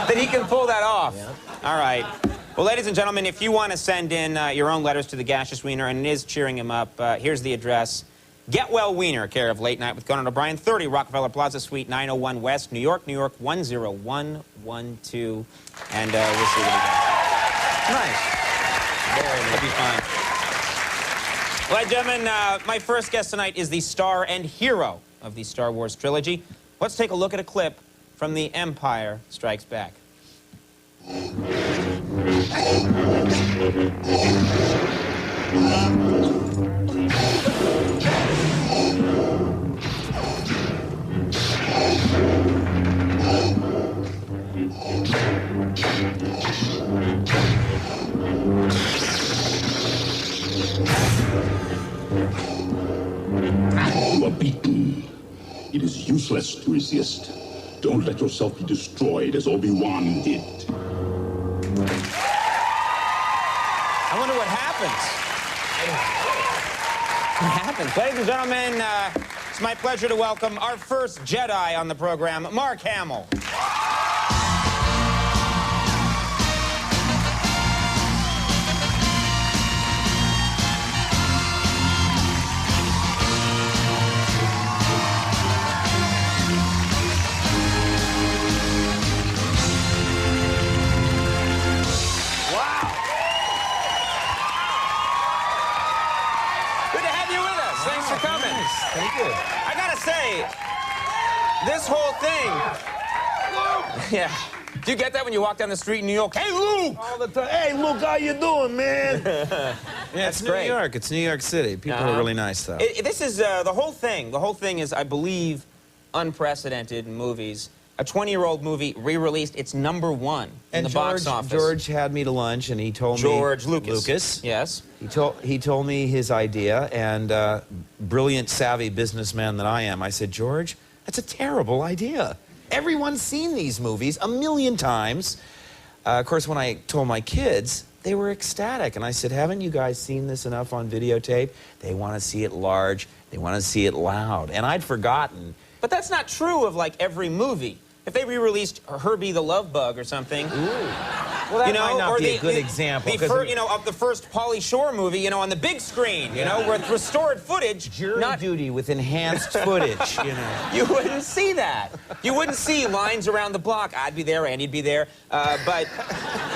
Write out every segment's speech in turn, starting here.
that he can pull that off. Yeah. All right. Well, ladies and gentlemen, if you want to send in your own letters to the Gaseous Wiener, and it is cheering him up, here's the address. Get Well Wiener, care of Late Night with Conan O'Brien, 30 Rockefeller Plaza Suite, 901 West, New York, New York, 10112. And we'll see what he does. Nice. That'll be fine. Well, ladies and gentlemen, my first guest tonight is the star and hero of the Star Wars trilogy. Let's take a look at a clip from The Empire Strikes Back. You are beaten. It is useless to resist. Don't let yourself be destroyed as Obi-Wan did. I wonder what happens. What happens? Ladies and gentlemen, it's my pleasure to welcome our first Jedi on the program, Mark Hamill. Thanks for coming. Nice. Thank you. I gotta say, this whole thing... Yeah. Do you get that when you walk down the street in New York? Hey, Luke! All the time. Hey, Luke, how you doing, man? Yeah, it's New York. It's New York City. People are really nice, though. This is the whole thing. The whole thing is, I believe, unprecedented in movies. A 20-year-old movie re-released. It's #1 in the box office. George had me to lunch, and he told me... George Lucas. Yes. He told me his idea, and brilliant, savvy businessman that I am, I said, George, that's a terrible idea. Everyone's seen these movies a million times. Of course, when I told my kids, they were ecstatic. And I said, haven't you guys seen this enough on videotape? They want to see it large. They want to see it loud. And I'd forgotten. But that's not true of, like, every movie. If they re-released Herbie the Love Bug or something, well, that might not be a good example. Of the first Pauly Shore movie, on the big screen, with restored footage. Jury duty with enhanced footage, You wouldn't see that. You wouldn't see lines around the block. I'd be there, Andy'd be there, but...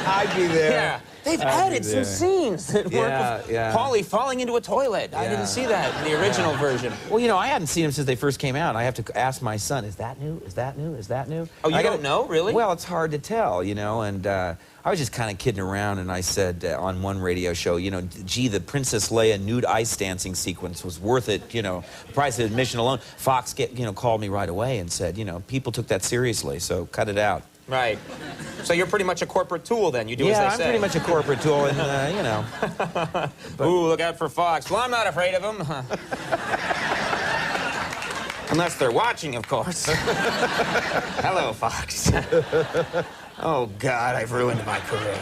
I'd be there. Yeah. They've added some scenes that weren't Pauly falling into a toilet. I didn't see that in the original version. Well, I hadn't seen them since they first came out. I have to ask my son, is that new? Is that new? Is that new? Oh, you don't know? Really? Well, it's hard to tell, and I was just kind of kidding around, and I said on one radio show, gee, the Princess Leia nude ice dancing sequence was worth it, the price of admission alone. Fox called me right away and said, people took that seriously, so cut it out. Right. So you're pretty much a corporate tool, then. You do as they say. Yeah, I'm pretty much a corporate tool, and, Ooh, look out for Fox. Well, I'm not afraid of them. Unless they're watching, of course. Hello, Fox. Oh, God, I've ruined my career.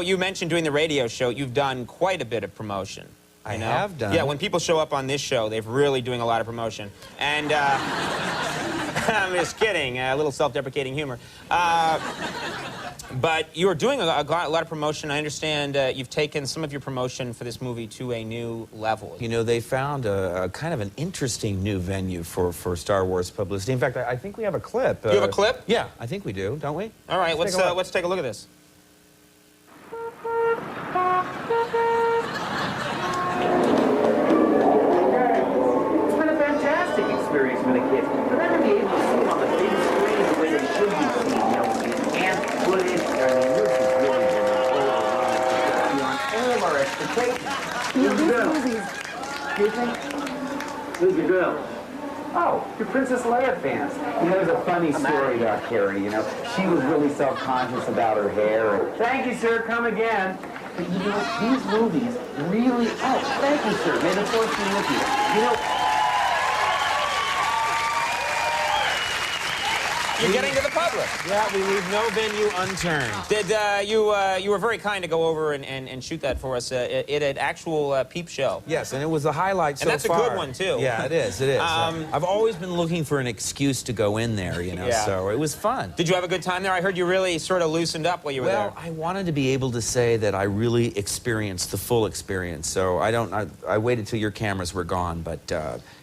You mentioned doing the radio show. You've done quite a bit of promotion. I have done. Yeah, when people show up on this show, they're really doing a lot of promotion. And, I'm just kidding. A little self-deprecating humor. But you are doing a lot of promotion. I understand you've taken some of your promotion for this movie to a new level. They found a kind of an interesting new venue for Star Wars publicity. In fact, I think we have a clip. You have a clip? Yeah, I think we do, don't we? All right, let's take a look at this. It's been a fantastic experience for the kids. For them to be able to see it on the big screen the way they should be seen, and footage, this has really been beyond all of our expectations. Who's the girl? Excuse me? Who's the girl? Oh, you're Princess Leia fans. There's a funny story about Carrie, She was really self-conscious about her hair. Thank you, sir. Come again. But, these movies really... Oh, thank you, sir. May the force be with you. You're getting to the public. Yeah, we leave no venue unturned. Did you were very kind to go over and shoot that for us. It had actual Peep Show. Yes, and it was a highlight so And that's far. a good one, too. Yeah, it is, it is. I've always been looking for an excuse to go in there, you know, Yeah. so it was fun. Did you have a good time there? I heard you really sort of loosened up while you were Well, there. I wanted to be able to say that I really experienced the full experience, so I waited till your cameras were gone, but,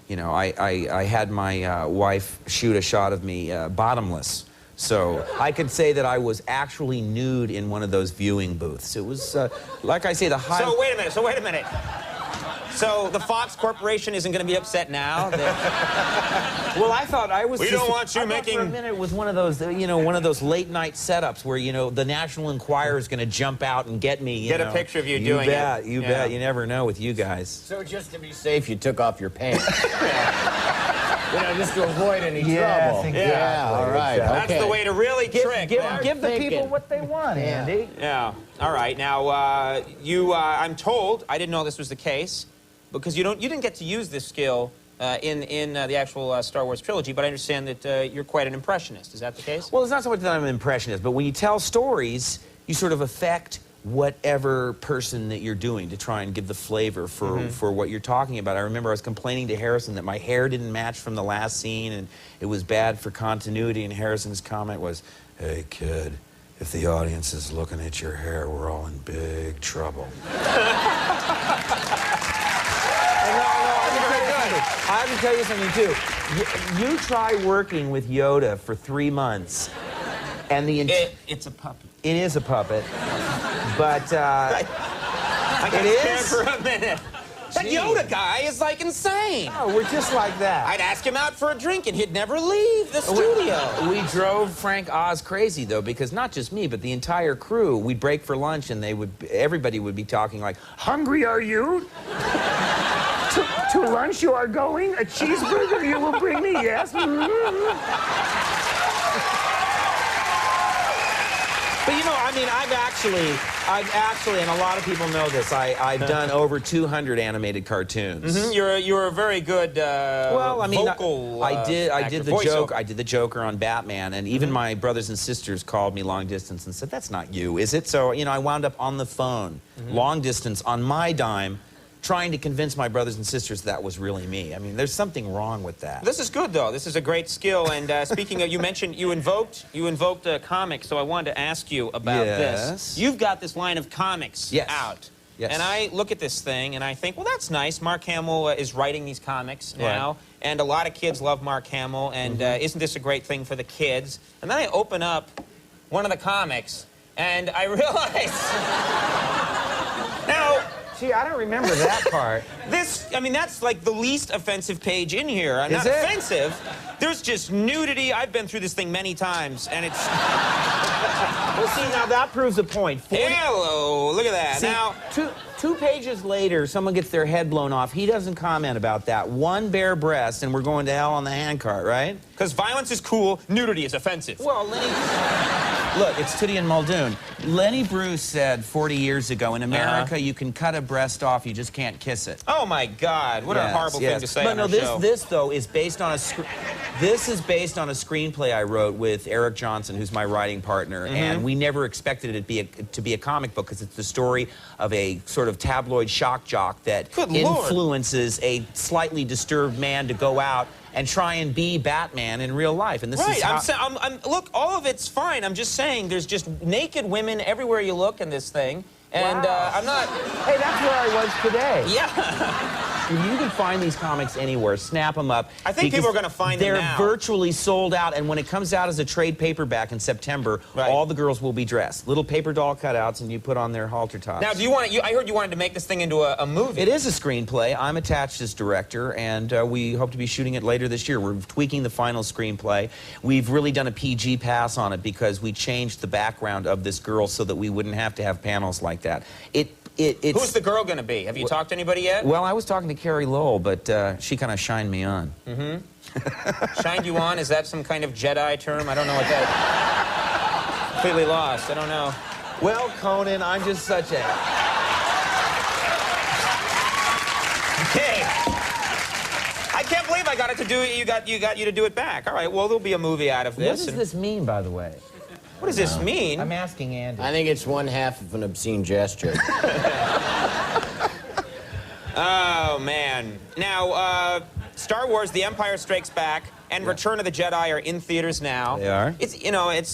you know, I had my wife shoot a shot of me bottomless. So I could say that I was actually nude in one of those viewing booths. It was, like I say, the high... So wait a minute. So the Fox Corporation isn't going to be upset now? Well, I thought I was... We don't want you I thought making... for a minute it was one of those, you know, one of those late-night setups where, you know, the National Enquirer is going to jump out and get me, Get a picture of you doing it. You bet. You never know with you guys. So just to be safe, you took off your pants. You know, just to avoid any trouble. Exactly. Yeah, all right. That's Okay. the way to really trick. Give the thinking. people what they want, Andy. Yeah. All right. Now, I'm told, I didn't know this was the case, because you didn't get to use this skill in the actual Star Wars trilogy, but I understand that you're quite an impressionist. Is that the case? Well, it's not so much that I'm an impressionist, but when you tell stories, you sort of affect whatever person that you're doing to try and give the flavor for what you're talking about. I remember I was complaining to Harrison that my hair didn't match from the last scene and it was bad for continuity, and Harrison's comment was, "Hey, kid, if the audience is looking at your hair, we're all in big trouble." I have to tell you something, too. You try working with Yoda for 3 months, and It's a puppet. it is a puppet, but I got It scared is? for a minute. That Gee. Yoda guy is like insane. oh, we're just like that. I'd ask him out for a drink and he'd never leave the studio. We drove Frank Oz crazy, though, because not just me, but the entire crew, we'd break for lunch and everybody would be talking like, "Hungry are you? To lunch you are going? A cheeseburger you will bring me, yes?" But you know, I mean, I've actually, and a lot of people know this, I've done over 200 animated cartoons. You're a very good Well, I mean, vocal I did actor, the voiceover. I did the Joker on Batman, and even my brothers and sisters called me long distance and said, "That's not you, is it?" So, you know, I wound up on the phone, long distance, on my dime, trying to convince my brothers and sisters that was really me. I mean, there's something wrong with that. This is good, though. This is a great skill. And speaking of, you mentioned you invoked comics, so I wanted to ask you about Yes. this. You've got this line of comics Yes. out. Yes. And I look at this thing and I think, well, that's nice. Mark Hamill is writing these comics now, and a lot of kids love Mark Hamill. And isn't this a great thing for the kids? And then I open up one of the comics, and I realize now. Gee, I don't remember that part. I mean, that's like the least offensive page in here. Not it? offensive. There's just nudity. I've been through this thing many times, and it's... Well, see, now that proves a point. Hello, look at that. See, Now, two pages later, someone gets their head blown off. He doesn't comment about that. One bare breast, and we're going to hell on the handcart, right? because violence is cool, nudity is offensive. Well, look, it's Tootie and Muldoon. Lenny Bruce said 40 years ago, in America, you can cut a breast off, you just can't kiss it. Oh, my God. What a horrible thing to say But on no, our this, show. this, though, is based on this is based on a screenplay I wrote with Eric Johnson, who's my writing partner, and we never expected it to be a comic book because it's the story of a sort of tabloid shock jock that Good Lord. influences a slightly disturbed man to go out and try and be Batman in real life. And this is how... Look, all of it's fine. I'm just saying there's just naked women everywhere you look in this thing. And Wow. I'm not... Hey, that's where I was today. Yeah. You can find these comics anywhere. Snap them up. I think people are going to find them They're now. virtually sold out, and when it comes out as a trade paperback in September, Right. all the girls will be dressed. Little paper doll cutouts, and you put on their halter tops. Now, do you want I heard you wanted to make this thing into a movie. It is a screenplay. I'm attached as director, and we hope to be shooting it later this year. We're tweaking the final screenplay. We've really done a PG pass on it because we changed the background of this girl so that we wouldn't have to have panels like that. It's, Who's the girl going to be? Have you talked to anybody yet? Well, I was talking to Carrie Lowell, but she kind of shined me on. Shined you on? Is that some kind of Jedi term? I don't know what that... Completely lost. I don't know. Well, Conan, I'm just such a... Hey! I can't believe I I got it to do it. You got you to do it back. All right. Well, there'll be a movie out of What this. does this mean, by the way? What does this mean? I'm asking Andy. I think it's one half of an obscene gesture. Oh man. Now, Star Wars: The Empire Strikes Back and Return of the Jedi are in theaters now. They are? It's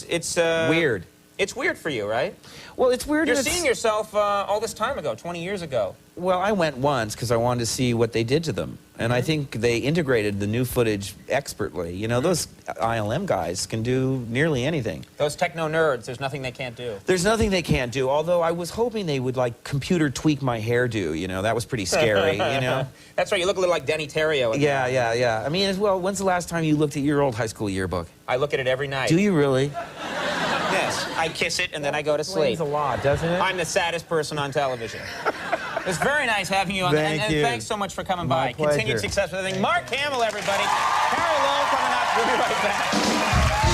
it's Weird. It's weird for you, right? Well, it's weird. You're and it's- seeing yourself all this time ago, 20 years ago. Well, I went once because I wanted to see what they did to them. And I think they integrated the new footage expertly. You know, those ILM guys can do nearly anything. Those techno nerds, there's nothing they can't do. There's nothing they can't do, although I was hoping they would, like, computer tweak my hairdo. You know, that was pretty scary, you know? That's right, you look a little like Denny Terrio. Yeah. I mean, as well, when's the last time you looked at your old high school yearbook? I look at it every night. Do you really? Yes. I kiss it and then I go to sleep. Explains a lot, doesn't it? I'm the saddest person on television. It was very nice having you on. Thank and you. thanks so much for coming My by. Continued pleasure. success with everything. Mark Hamill, everybody. Carol Lowe coming up. We'll be right back.